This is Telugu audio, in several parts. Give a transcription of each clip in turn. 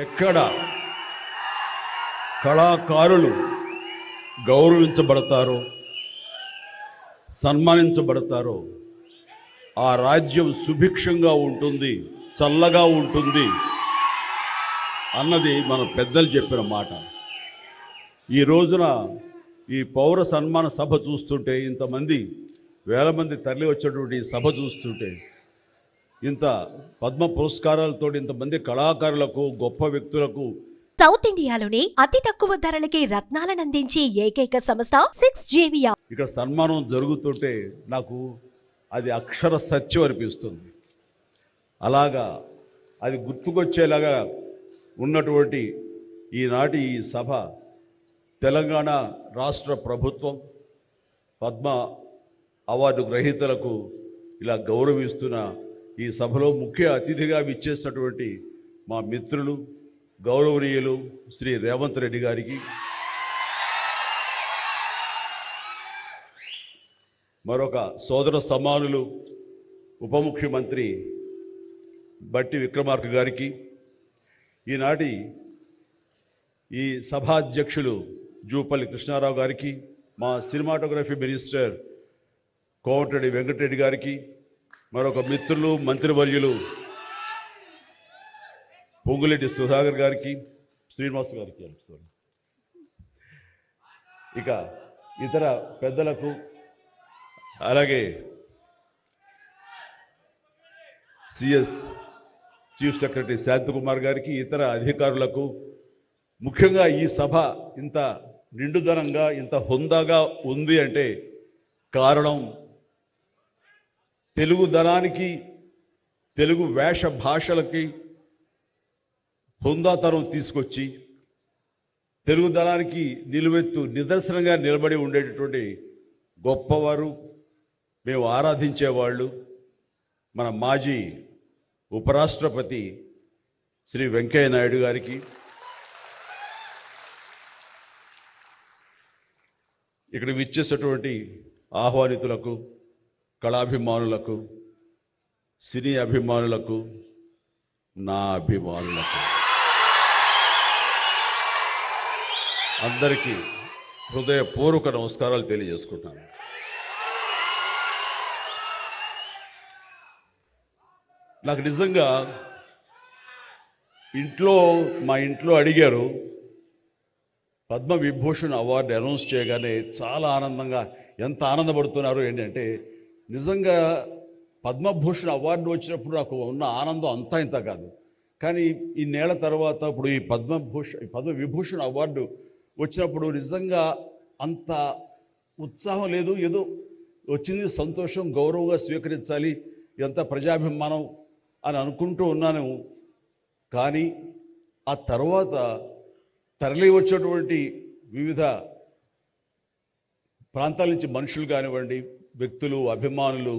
ఎక్కడ కళాకారులు గౌరవించబడతారో సన్మానించబడతారో ఆ రాజ్యం సుభిక్షంగా ఉంటుంది, చల్లగా ఉంటుంది అన్నది మన పెద్దలు చెప్పిన మాట. ఈ రోజున ఈ పౌర సన్మాన సభ చూస్తుంటే, ఇంతమంది వేల మంది తరలి వచ్చేటువంటి సభ చూస్తుంటే, ఇంత పద్మ పురస్కారాలతో ఇంతమంది కళాకారులకు, గొప్ప వ్యక్తులకు, సౌత్ ఇండియాలోనే అతి తక్కువ ధరలకి రత్నాలను అందించే ఏకైక సంస్థ 6JVR. ఇక్కడ సన్మానం జరుగుతుంటే నాకు అది అక్షర సత్యం అనిపిస్తుంది. అలాగా అది గుర్తుకొచ్చేలాగా ఉన్నటువంటి ఈనాటి ఈ సభ తెలంగాణ రాష్ట్ర ప్రభుత్వం పద్మ అవార్డు గ్రహీతలకు ఇలా గౌరవిస్తున్న ఈ సభలో ముఖ్య అతిథిగా విచ్చేసినటువంటి మా మిత్రులు గౌరవనీయులు శ్రీ రేవంత్ రెడ్డి గారికి, మరొక సోదర సమానులు ఉప ముఖ్యమంత్రి బట్టి విక్రమార్క గారికి, ఈనాటి ఈ సభాధ్యక్షులు జూపల్లి కృష్ణారావు గారికి, మా సినిమాటోగ్రఫీ మినిస్టర్ కోమటిరెడ్డి వెంకటరెడ్డి గారికి, మరొక మిత్రులు మంత్రివర్యులు పొంగులేటి సుధాకర్ గారికి, శ్రీనివాస్ గారికి, ఇక ఇతర పెద్దలకు, అలాగే సిఎస్ చీఫ్ సెక్రటరీ శాంతకుమార్ గారికి, ఇతర అధికారులకు, ముఖ్యంగా ఈ సభ ఇంత నిండుదనంగా ఇంత హుందాగా ఉంది అంటే కారణం తెలుగుదనానికి, తెలుగు వేష భాషలకి హుందాతనం తీసుకొచ్చి తెలుగుదనానికి నిలువెత్తు నిదర్శనంగా నిలబడి ఉండేటటువంటి గొప్పవారు, మేము ఆరాధించేవాళ్ళు మన మాజీ ఉపరాష్ట్రపతి శ్రీ వెంకయ్య నాయుడు గారికి, ఇక్కడ విచ్చేసినటువంటి ఆహ్వానితులకు, కళాభిమానులకు, సినీ అభిమానులకు, నా అభిమానులకు అందరికీ హృదయపూర్వక నమస్కారాలు తెలియజేసుకుంటాను. నాకు నిజంగా మా ఇంట్లో అడిగారు, పద్మ విభూషణ్ అవార్డు అనౌన్స్ చేయగానే చాలా ఆనందంగా, ఎంత ఆనందపడుతున్నారు ఏంటంటే, నిజంగా పద్మభూషణ్ అవార్డు వచ్చినప్పుడు నాకు ఉన్న ఆనందం అంతా ఇంత కాదు. కానీ ఇన్నేళ్ల తర్వాత ఇప్పుడు ఈ పద్మ విభూషణ్ అవార్డు వచ్చినప్పుడు నిజంగా అంత ఉత్సాహం లేదు. ఏదో వచ్చింది, సంతోషం, గౌరవంగా స్వీకరించాలి, ఎంత ప్రజాభిమానం అని అనుకుంటూ ఉన్నాను. కానీ ఆ తర్వాత తరలి వచ్చేటువంటి వివిధ ప్రాంతాల నుంచి మనుషులు కానివ్వండి, వ్యక్తులు, అభిమానులు,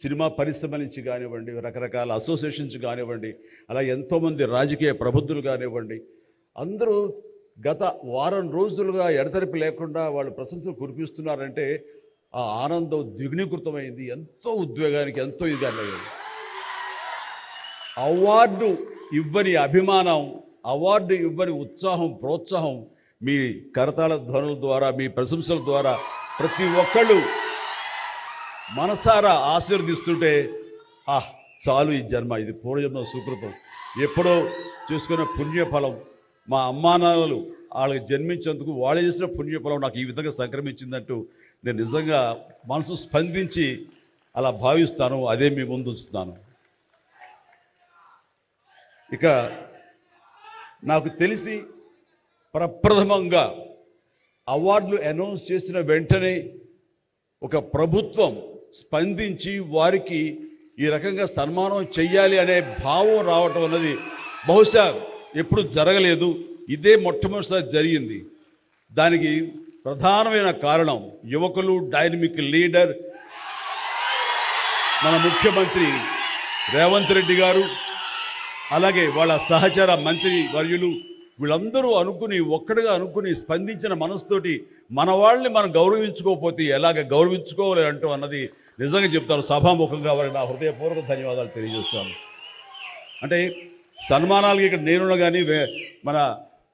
సినిమా పరిశ్రమ నుంచి కానివ్వండి, రకరకాల అసోసియేషన్స్ కానివ్వండి, అలా ఎంతోమంది రాజకీయ ప్రబుద్ధులు కానివ్వండి, అందరూ గత వారం రోజులుగా ఎడతెరిపి లేకుండా వాళ్ళు ప్రశంసలు కురిపిస్తున్నారంటే ఆ ఆనందం ద్విగుణీకృతమైంది. ఎంతో ఉద్వేగానికి, ఎంతో ఇదిగా అయ్యింది. అవార్డు ఇవ్వని అభిమానం, అవార్డు ఇవ్వని ఉత్సాహం, ప్రోత్సాహం మీ కరతాళ ధ్వనుల ద్వారా, మీ ప్రశంసల ద్వారా ప్రతి ఒక్కళ్ళు మనసారా ఆశీర్వదిస్తుంటే, చాలు ఈ జన్మ, ఇది పూర్వజన్మ సుకృతం, ఎప్పుడో చేసుకున్న పుణ్యఫలం, మా అమ్మానాన్నలు వాళ్ళకి జన్మించేందుకు వాళ్ళు చేసిన పుణ్యఫలం నాకు ఈ విధంగా సంక్రమించిందంటూ నేను నిజంగా మనసు స్పందించి అలా భావిస్తాను. అదే మీ ముందు ఉంచుతున్నాను. ఇక నాకు తెలిసి ప్రప్రథమంగా అవార్డులు అనౌన్స్ చేసిన వెంటనే ఒక ప్రభుత్వం స్పందించి వారికి ఈ రకంగా సన్మానం చెయ్యాలి అనే భావం రావటం అన్నది బహుశా ఎప్పుడు జరగలేదు. ఇదే మొట్టమొదటిసారి జరిగింది. దానికి ప్రధానమైన కారణం యువకులు, డైనమిక్ లీడర్ మన ముఖ్యమంత్రి రేవంత్ రెడ్డి గారు, అలాగే వాళ్ళ సహచర మంత్రి వర్యులు, వీళ్ళందరూ ఒక్కడిగా అనుకుని స్పందించిన మనసుతోటి మన వాళ్ళని మనం గౌరవించుకోకపోతే ఎలాగ గౌరవించుకోవాలి అంటూ అన్నది నిజంగా చెప్తాను. సభాముఖంగా వారికి నా హృదయపూర్వక ధన్యవాదాలు తెలియజేస్తాను. అంటే సన్మానాలకి ఇక్కడ నేను కానీ మన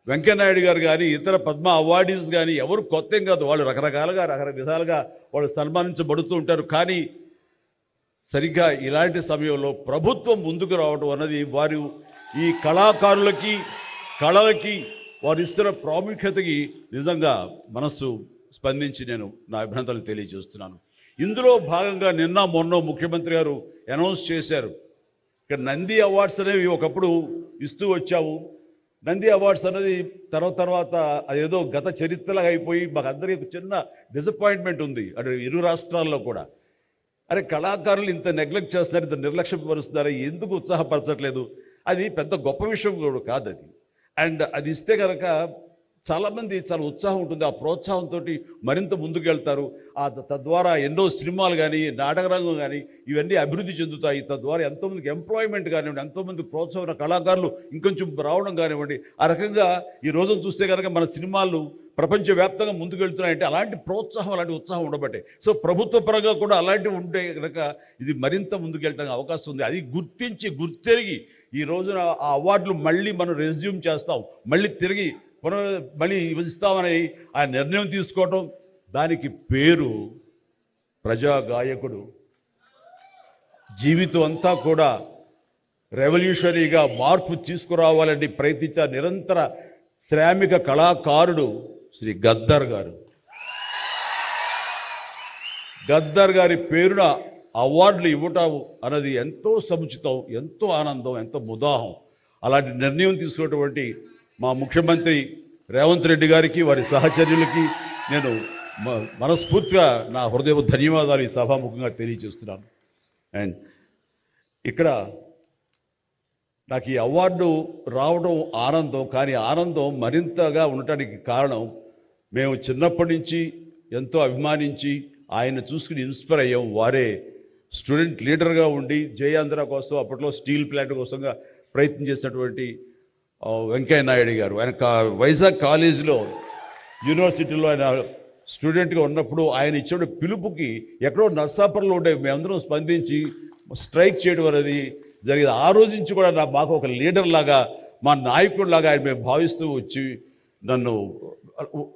వెంకయ్యనాయుడు గారు కానీ ఇతర పద్మ అవార్డీస్ కానీ ఎవరు కొత్త ఏం కాదు. వాళ్ళు రకరకాలుగా విధాలుగా వాళ్ళు సన్మానించబడుతూ ఉంటారు. కానీ సరిగ్గా ఇలాంటి సమయంలో ప్రభుత్వం ముందుకు రావడం అన్నది వారు ఈ కళాకారులకి కళలకి వారు ఇస్తున్న ప్రాముఖ్యతకి నిజంగా మనస్సు స్పందించి నేను నా అభినందనలు తెలియజేస్తున్నాను. ఇందులో భాగంగా నిన్న మొన్న ముఖ్యమంత్రి గారు అనౌన్స్ చేశారు. ఇక్కడ నంది అవార్డ్స్ అనేవి ఒకప్పుడు ఇస్తూ వచ్చాము. నంది అవార్డ్స్ అనేది తర్వాత అదేదో గత చరిత్రలాగా అయిపోయి మాకు అందరికీ చిన్న డిసప్పాయింట్మెంట్ ఉంది అటు ఇరు రాష్ట్రాల్లో కూడా. అరే కళాకారులు ఇంత నెగ్లెక్ట్ చేస్తున్నారు, ఇంత నిర్లక్ష్యం పరుస్తున్నారు, ఎందుకు ఉత్సాహపరచట్లేదు? అది పెద్ద గొప్ప విషయం కూడా కాదు అది. అండ్ అది ఇస్తే కనుక చాలామంది చాలా ఉత్సాహం ఉంటుంది. ఆ ప్రోత్సాహంతో మరింత ముందుకెళ్తారు. తద్వారా ఎన్నో సినిమాలు కానీ నాటక రంగం కానీ ఇవన్నీ అభివృద్ధి చెందుతాయి. తద్వారా ఎంతోమందికి ఎంప్లాయ్మెంట్ కానివ్వండి, ఎంతోమంది ప్రోత్సాహన కళాకారులు ఇంకొంచెం రావడం కానివ్వండి. ఆ రకంగా ఈ రోజున చూస్తే కనుక మన సినిమాలు ప్రపంచవ్యాప్తంగా ముందుకెళ్తున్నాయంటే అలాంటి ప్రోత్సాహం అలాంటి ఉత్సాహం ఉండబట్టే. సో ప్రభుత్వ పరంగా కూడా అలాంటివి ఉంటే కనుక ఇది మరింత ముందుకెళ్ళడానికి అవకాశం ఉంది. అది గుర్తెరిగి ఈ రోజున ఆ అవార్డులు మళ్ళీ మనం రెజ్యూమ్ చేస్తాం, మళ్ళీ ఇస్తామని ఆ నిర్ణయం తీసుకోవటం, దానికి పేరు ప్రజా గాయకుడు. జీవితం అంతా కూడా రెవల్యూషనరీగా మార్పు తీసుకురావాలని ప్రయత్నించే నిరంతర శ్రామిక కళాకారుడు శ్రీ గద్దర్ గారు. గద్దర్ గారి పేరున అవార్డులు ఇవ్వటం అన్నది ఎంతో సముచితం, ఎంతో ఆనందం, ఎంతో ముదాహం. అలాంటి నిర్ణయం తీసుకున్నటువంటి మా ముఖ్యమంత్రి రేవంత్ రెడ్డి గారికి, వారి సహచర్యులకి నేను మనస్ఫూర్తిగా నా హృదయ ధన్యవాదాలు ఈ సభాముఖంగా తెలియజేస్తున్నాను. అండ్ ఇక్కడ నాకు ఈ అవార్డు రావడం ఆనందం, కానీ ఆనందం మరింతగా ఉండటానికి కారణం మేము చిన్నప్పటి నుంచి ఎంతో అభిమానించి ఆయన చూసుకుని ఇన్స్పైర్ అయ్యాం. వారే స్టూడెంట్ లీడర్గా ఉండి జయాంధ్ర కోసం అప్పట్లో స్టీల్ ప్లాంట్ కోసంగా ప్రయత్నం చేసినటువంటి వెంకయ్య నాయుడు గారు. ఆయన వైజాగ్ కాలేజీలో యూనివర్సిటీలో ఆయన స్టూడెంట్గా ఉన్నప్పుడు ఆయన ఇచ్చిన పిలుపుకి ఎక్కడో నర్సాపురంలో ఉండే మేమందరం స్పందించి స్ట్రైక్ చేయడం అనేది జరిగింది. ఆ రోజు నుంచి కూడా మాకు ఒక లీడర్ లాగా, మా నాయకుడిలాగా ఆయన మేము భావిస్తూ వచ్చి నన్ను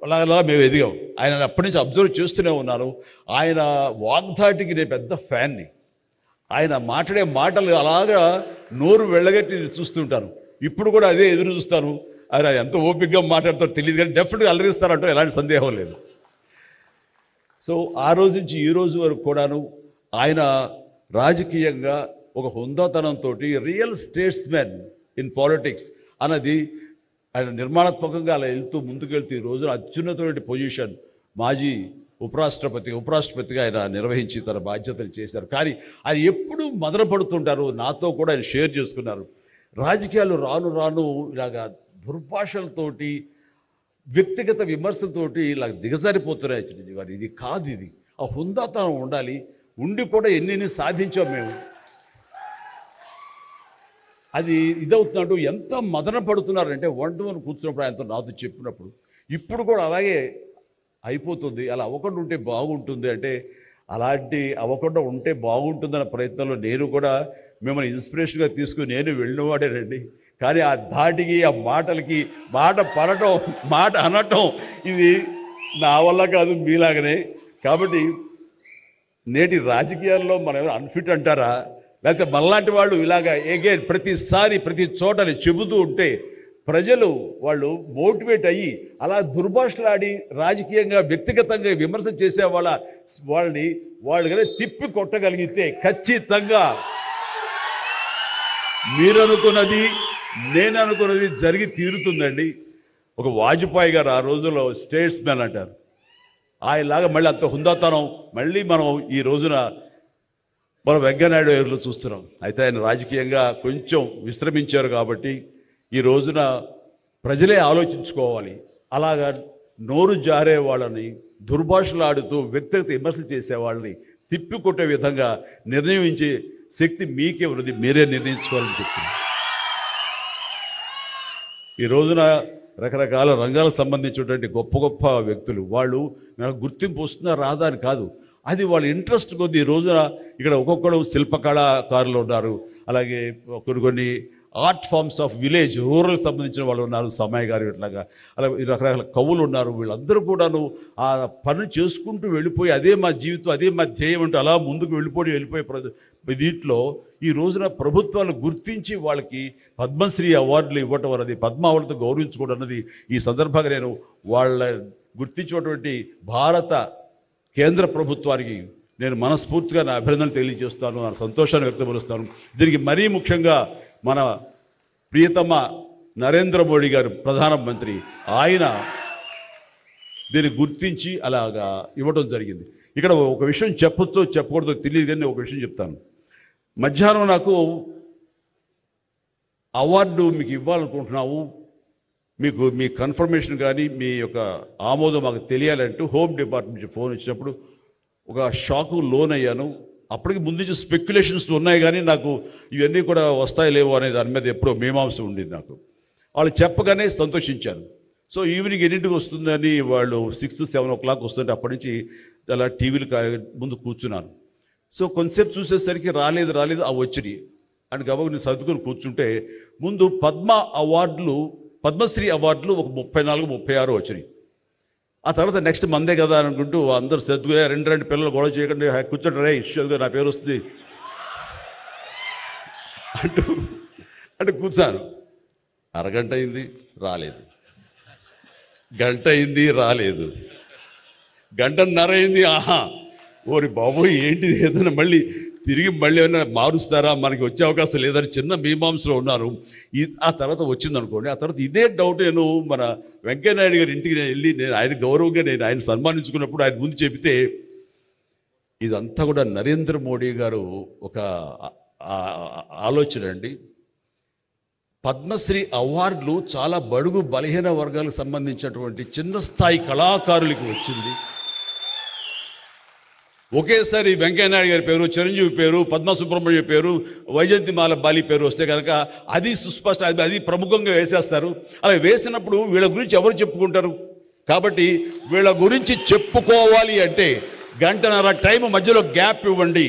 అలా మేము ఎదిగాం. ఆయన అప్పటి నుంచి అబ్జర్వ్ చేస్తూనే ఉన్నాను. ఆయన వాగ్ధాటికి నేను పెద్ద ఫ్యాన్ని. ఆయన మాట్లాడే మాటలు అలాగా నోరు వెళ్ళగట్టి చూస్తుంటాను. ఇప్పుడు కూడా అదే ఎదురు చూస్తాను. ఆయన ఎంత ఓపికగా మాట్లాడుతారో తెలియదు, కానీ డెఫినెట్గా అలరిస్తారంటూ ఎలాంటి సందేహం లేదు. సో ఆ రోజు నుంచి ఈ రోజు వరకు కూడాను ఆయన రాజకీయంగా ఒక హుందాతనంతో రియల్ స్టేట్స్మెన్ ఇన్ పాలిటిక్స్ అన్నది ఆయన నిర్మాణాత్మకంగా అలా ముందుకెళ్తూ ఈ రోజున అత్యున్నతమైన పొజిషన్ మాజీ ఉపరాష్ట్రపతిగా ఆయన నిర్వహించి తన బాధ్యతలు చేశారు. కానీ ఆయన ఎప్పుడూ మదనపడుతుంటారు. నాతో కూడా ఆయన షేర్ చేసుకున్నారు. రాజకీయాలు రాను ఇలాగా దుర్భాషలతోటి, వ్యక్తిగత విమర్శలతోటి ఇలా దిగజారిపోతున్నాయి చిరంజీవి గారు. ఇది కాదు, ఇది ఆ హుందాతనం ఉండాలి. ఉండి కూడా ఎన్ని సాధించాం మేము. అది ఇదవుతున్నట్టు ఎంత మదన పడుతున్నారంటే వన్ కూర్చున్నప్పుడు ఆయనతో నాతో చెప్పినప్పుడు ఇప్పుడు కూడా అలాగే అయిపోతుంది. అలా అవ్వకుండా ఉంటే బాగుంటుంది అంటే, అలాంటి అవ్వకుండా ఉంటే బాగుంటుందన్న ప్రయత్నంలో నేను కూడా మిమ్మల్ని ఇన్స్పిరేషన్గా తీసుకుని నేను వెళ్ళినవాడేనండి. కానీ ఆ ధాటికి, ఆ మాటలకి, మాట పడటం, మాట అనటం ఇది నా వల్ల కాదు, మీలాగనే. కాబట్టి నేటి రాజకీయాల్లో మనం అన్ఫిట్ అంటారా, లేకపోతే మనలాంటి వాళ్ళు ఇలాగా ప్రతిసారి ప్రతి చోటని చెబుతూ ఉంటే ప్రజలు వాళ్ళు మోటివేట్ అయ్యి అలా దుర్భాషలాడి రాజకీయంగా వ్యక్తిగతంగా విమర్శ చేసే వాళ్ళని కానీ తిప్పి కొట్టగలిగితే ఖచ్చితంగా మీరనుకున్నది నేను అనుకున్నది జరిగి తీరుతుందండి. ఒక వాజ్పేయి గారు ఆ రోజుల్లో స్టేట్స్ మ్యాన్ అంటారు. ఆయనలాగా మళ్ళీ అంత హుందాతనం మళ్ళీ మనం ఈ రోజున మనం వెంకయ్యనాయుడు గారిలో చూస్తున్నాం. అయితే ఆయన రాజకీయంగా కొంచెం విశ్రమించారు కాబట్టి ఈ రోజున ప్రజలే ఆలోచించుకోవాలి. అలాగా నోరు జారే వాళ్ళని, దుర్భాషలాడుతూ వ్యక్తిగత విమర్శలు చేసే వాళ్ళని తిప్పికొట్టే విధంగా నిర్ణయించే శక్తి మీకే ఉన్నది, మీరే నిర్ణయించుకోవాలని చెప్తున్నారు. ఈ రోజున రకరకాల రంగాలకు సంబంధించినటువంటి గొప్ప వ్యక్తులు వాళ్ళు నాకు గుర్తింపు వస్తున్నా రాదా అని కాదు, అది వాళ్ళ ఇంట్రెస్ట్ కొద్ది. ఈ రోజున ఇక్కడ ఒక్కొక్కరు శిల్పకళాకారులు ఉన్నారు, అలాగే కొన్ని art forms of village rural సంబంధించిన వాళ్ళు ఉన్నారు, సమయ గారు ఇట్లాగా అలా రకరకాల కవులు ఉన్నారు. వీళ్ళందరూ కూడాను ఆ పని చేసుకుంటూ వెళ్ళిపోయి అదే మా జీవితం, అదే మా ధ్యేయం అంటూ అలా ముందుకు వెళ్ళిపోయి దీంట్లో ఈ రోజున ప్రభుత్వాలు గుర్తించి వాళ్ళకి పద్మశ్రీ అవార్డులు ఇవ్వటం అన్నది, పద్మ అవార్డులతో గౌరవించుకోవడం అన్నది ఈ సందర్భంగా నేను వాళ్ళ గుర్తించినటువంటి భారత కేంద్ర ప్రభుత్వానికి నేను మనస్ఫూర్తిగా నా అభినందనలు తెలియజేస్తాను, నా సంతోషాన్ని వ్యక్తపరుస్తాను. దీనికి మరీ ముఖ్యంగా మన ప్రియతమ నరేంద్ర మోడీ గారు ప్రధానమంత్రి, ఆయన దీన్ని గుర్తించి అలాగా ఇవ్వడం జరిగింది. ఇక్కడ ఒక విషయం చెప్పొచ్చో చెప్పకూడదో తెలియదు, కానీ ఒక విషయం చెప్తాను. మధ్యాహ్నం నాకు అవార్డు మీకు ఇవ్వాలనుకుంటున్నాము, మీకు మీ కన్ఫర్మేషన్ కానీ మీ యొక్క ఆమోదం మాకు తెలియాలంటూ హోమ్ డిపార్ట్మెంట్ నుంచి ఫోన్ వచ్చినప్పుడు ఒక షాకు లోనయ్యాను. అప్పటికి ముందు నుంచి స్పెక్యులేషన్స్ ఉన్నాయి, కానీ నాకు ఇవన్నీ కూడా వస్తాయి లేవో అనే దాని మీద ఎప్పుడో మీమాంస ఉండింది నాకు. వాళ్ళు చెప్పగానే సంతోషించాను. సో ఈవినింగ్ ఎన్నింటికి వస్తుందని వాళ్ళు 6-7 o'clock వస్తుంటే అప్పటి నుంచి అలా టీవీలు ముందు కూర్చున్నాను. సో కొంతసేపు చూసేసరికి రాలేదు ఆ వచ్చినాయి అని గబగబా నేను సర్దుకొని కూర్చుంటే ముందు పద్మశ్రీ అవార్డులు ఒక 34-36 వచ్చినాయి. ఆ తర్వాత నెక్స్ట్ మందే కదా అనుకుంటూ అందరూ సర్దుగా రెండు పిల్లలు గొడవ చేయకుండా కూర్చోండి రే ఇష్యూగా నా పేరు వస్తుంది అంటూ కూర్చాను. అరగంట అయింది రాలేదు, గంట అయింది రాలేదు, గంటన్నర అయింది. ఆహా ఓరి బాబోయ్ ఏంటిది, ఏదైనా మళ్ళీ ఏమైనా మారుస్తారా, మనకి వచ్చే అవకాశం లేదని చిన్న మీమాంసలో ఉన్నారు. ఆ తర్వాత వచ్చిందనుకోండి. ఆ తర్వాత ఇదే డౌట్ నేను మన వెంకయ్యనాయుడు గారి ఇంటికి వెళ్ళి నేను ఆయన గౌరవంగా ఆయన సన్మానించుకున్నప్పుడు ఆయన ముందు చెబితే ఇదంతా కూడా నరేంద్ర మోడీ గారు ఒక ఆలోచన అండి. పద్మశ్రీ అవార్డులు చాలా బడుగు బలహీన వర్గాలకు సంబంధించినటువంటి చిన్న స్థాయి కళాకారులకి వచ్చింది. ఒకేసారి వెంకయ్యనాయుడు గారి పేరు, చిరంజీవి పేరు, పద్మ సుబ్రహ్మణ్య పేరు, వైజయంతిమాల బాలి పేరు వస్తే కనుక అది సుస్పష్ట, అది ప్రముఖంగా వేసేస్తారు. అలా వేసినప్పుడు వీళ్ళ గురించి ఎవరు చెప్పుకుంటారు? కాబట్టి వీళ్ళ గురించి చెప్పుకోవాలి అంటే గంటన్నర టైం మధ్యలో గ్యాప్ ఇవ్వండి.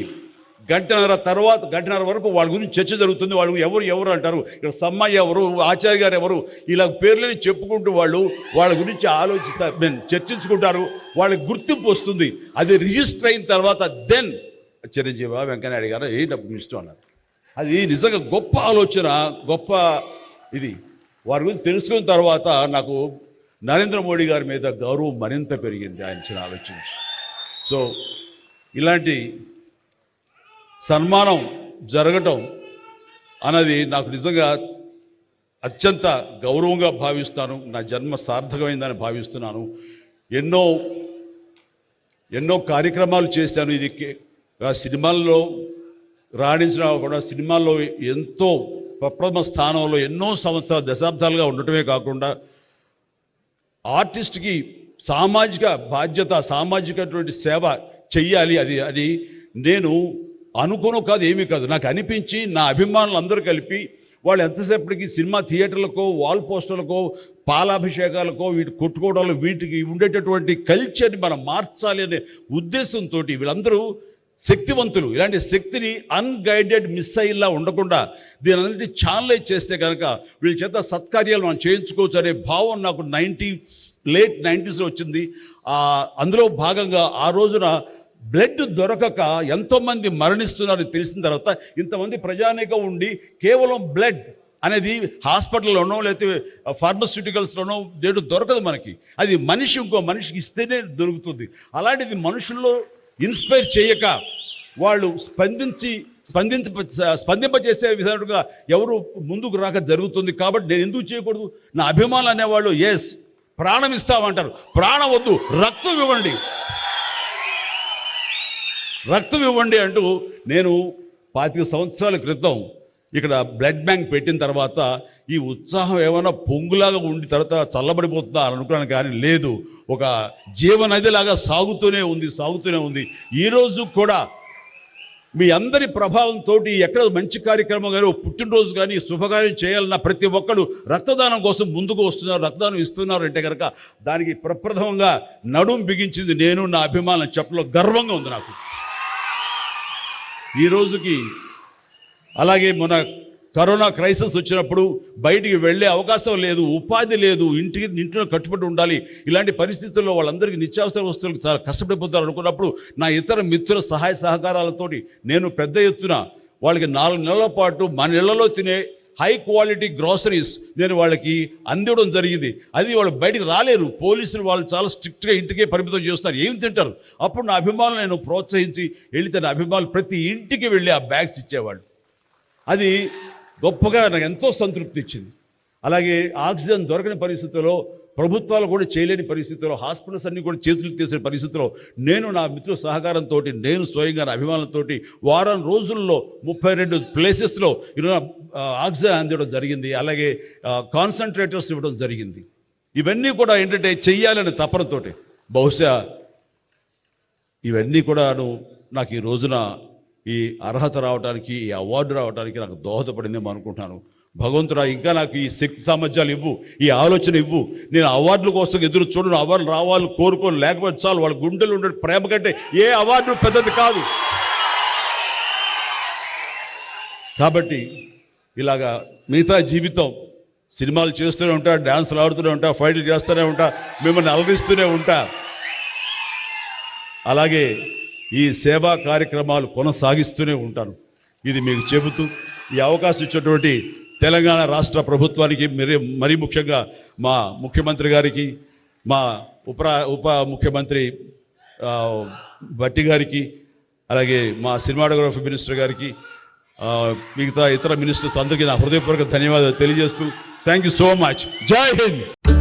గంటన్నర వరకు వాళ్ళ గురించి చర్చ జరుగుతుంది. వాళ్ళు ఎవరు అంటారు, ఇక్కడ సమ్మయ్య ఎవరు, ఆచార్య గారు ఎవరు, ఇలా పేర్లని చెప్పుకుంటూ వాళ్ళ గురించి ఆలోచిస్తారు, చర్చించుకుంటారు. వాళ్ళకి గుర్తింపు వస్తుంది. అది రిజిస్టర్ అయిన తర్వాత దెన్ చిరంజీవి వెంకయ్యనాయుడు గారు డబ్బు ఇష్టం అన్నారు. అది నిజంగా గొప్ప ఆలోచన, గొప్ప ఇది. వారి గురించి తెలుసుకున్న తర్వాత నాకు నరేంద్ర మోడీ గారి మీద గౌరవం మరింత పెరిగింది ఆయన ఆలోచించి. సో ఇలాంటి సన్మానం జరగటం అన్నది నాకు నిజంగా అత్యంత గౌరవంగా భావిస్తాను. నా జన్మ సార్థకమైందని భావిస్తున్నాను. ఎన్నో కార్యక్రమాలు చేశాను. ఇది సినిమాల్లో రాణించినా కూడా సినిమాల్లో ఎంతో ప్రప్రథమ స్థానంలో ఎన్నో సంవత్సరాలు దశాబ్దాలుగా ఉండటమే కాకుండా ఆర్టిస్ట్కి సామాజిక బాధ్యత, సామాజికటువంటి సేవ చెయ్యాలి. అది నేను అనుకోను కాదు, ఏమీ కాదు, నాకు అనిపించి నా అభిమానులు అందరూ కలిపి వాళ్ళు ఎంతసేపటికి సినిమా థియేటర్లకో వాల్ పోస్టర్లకో పాలాభిషేకాలకో వీటి కొట్టుకోవడాలు వీటికి ఉండేటటువంటి కల్చర్ని మనం మార్చాలి అనే ఉద్దేశంతో వీళ్ళందరూ శక్తివంతులు. ఇలాంటి శక్తిని అన్గైడెడ్ మిస్సైల్లా ఉండకుండా దీని అన్నింటి ఛానలైజ్ చేస్తే కనుక వీళ్ళ చేత సత్కార్యాలు మనం చేయించుకోవచ్చు అనే భావం నాకు లేట్ 90s వచ్చింది. అందులో భాగంగా ఆ రోజున బ్లడ్ దొరకక ఎంతోమంది మరణిస్తున్నారని తెలిసిన తర్వాత ఇంతమంది ప్రజానీకం ఉండి కేవలం బ్లడ్ అనేది హాస్పిటల్లోనో లేకపోతే ఫార్మస్యూటికల్స్లోనో దేడు దొరకదు మనకి. అది ఇంకో మనిషికి ఇస్తేనే దొరుకుతుంది. అలాంటిది మనుషుల్లో ఇన్స్పైర్ చేయక వాళ్ళు స్పందింపచేసే విధంగా ఎవరు ముందుకు రాక జరుగుతుంది. కాబట్టి నేను ఎందుకు చేయకూడదు? నా అభిమానులు అనేవాళ్ళు ఎస్ ప్రాణం ఇస్తామంటారు. ప్రాణం వద్దు, రక్తం ఇవ్వండి అంటూ నేను 25 సంవత్సరాల క్రితం ఇక్కడ బ్లడ్ బ్యాంక్ పెట్టిన తర్వాత ఈ ఉత్సాహం ఏమైనా పొంగులాగా ఉండి తర్వాత చల్లబడిపోతుందా అని అనుకున్నాను, కానీ లేదు, ఒక జీవనదిలాగా సాగుతూనే ఉంది. ఈరోజు కూడా మీ అందరి ప్రభావంతో ఎక్కడ మంచి కార్యక్రమం కానీ పుట్టినరోజు కానీ శుభకార్యం చేయాలన్న ప్రతి ఒక్కరు రక్తదానం కోసం ముందుకు వస్తున్నారు, రక్తదానం ఇస్తున్నారు అంటే కనుక దానికి ప్రప్రథమంగా నడుం బిగించింది నేను, నా అభిమానులు చెప్పలో గర్వంగా ఉంది నాకు ఈ రోజుకి. అలాగే మన కరోనా క్రైసిస్ వచ్చినప్పుడు బయటికి వెళ్ళే అవకాశం లేదు, ఉపాధి లేదు, ఇంట్లో కట్టుబడి ఉండాలి. ఇలాంటి పరిస్థితుల్లో వాళ్ళందరికీ నిత్యావసర వస్తువులకు చాలా కష్టపడిపోతారు అనుకున్నప్పుడు నా ఇతర మిత్రుల సహాయ సహకారాలతోటి నేను పెద్ద ఎత్తున వాళ్ళకి 4 నెలల పాటు మన ఇళ్లలో తినే హై క్వాలిటీ గ్రాసరీస్ నేను వాళ్ళకి అందివ్వడం జరిగింది. అది వాళ్ళు బయటికి రాలేరు, పోలీసులు వాళ్ళు చాలా స్ట్రిక్ట్గా ఇంటికే పరిమితం చేస్తారు, ఏం తింటారు. అప్పుడు నా అభిమానులు నేను ప్రోత్సహించి వెళితే నా అభిమానులు ప్రతి ఇంటికి వెళ్ళి ఆ బ్యాగ్స్ ఇచ్చేవాళ్ళు. అది గొప్పగా నాకు ఎంతో సంతృప్తి ఇచ్చింది. అలాగే ఆక్సిజన్ దొరకని పరిస్థితుల్లో, ప్రభుత్వాలు కూడా చేయలేని పరిస్థితుల్లో, హాస్పిటల్స్ అన్ని కూడా చేతులు తీసిన పరిస్థితుల్లో నేను నా మిత్రుల సహకారంతో, నేను స్వయంగా నా అభిమానులతో వారం రోజుల్లో 32 ప్లేసెస్లో ఈరోజు ఆక్సిజన్ అందివ్వడం జరిగింది. అలాగే కాన్సన్ట్రేటర్స్ ఇవ్వడం జరిగింది. ఇవన్నీ కూడా ఏంటంటే చెయ్యాలని తపనతోటి, బహుశా ఇవన్నీ కూడాను నాకు ఈ రోజున ఈ అర్హత రావడానికి, ఈ అవార్డు రావడానికి నాకు దోహదపడిందేమో అనుకుంటున్నాను. భగవంతుడా ఇంకా నాకు ఈ శక్తి సామర్థ్యాలు ఇవ్వు, ఈ ఆలోచన ఇవ్వు. నేను అవార్డుల కోసం ఎదురు చూడను, అవార్డులు రావాలి కోరుకోను, లేకపోతే చాలు. వాళ్ళ గుండెలు ఉండే ప్రేమ కంటే ఏ అవార్డు పెద్దది కాదు. కాబట్టి ఇలాగా మిగతా జీవితం సినిమాలు చేస్తూనే ఉంటా, డ్యాన్సులు ఆడుతూనే ఉంటా, ఫైట్లు చేస్తూనే ఉంటా, మిమ్మల్ని అలరిస్తూనే ఉంటా. అలాగే ఈ సేవా కార్యక్రమాలు కొనసాగిస్తూనే ఉంటాను. ఇది మీకు చెబుతూ ఈ అవకాశం ఇచ్చినటువంటి తెలంగాణ రాష్ట్ర ప్రభుత్వానికి, మరీ ముఖ్యంగా మా ముఖ్యమంత్రి గారికి, మా ఉప ముఖ్యమంత్రి భట్టి గారికి, అలాగే మా సినిమాటోగ్రఫీ మినిస్టర్ గారికి, మిగతా ఇతర మినిస్టర్స్ అందరికీ నా హృదయపూర్వక ధన్యవాదాలు తెలియజేస్తూ థ్యాంక్ యూ సో మచ్. జై హింద్.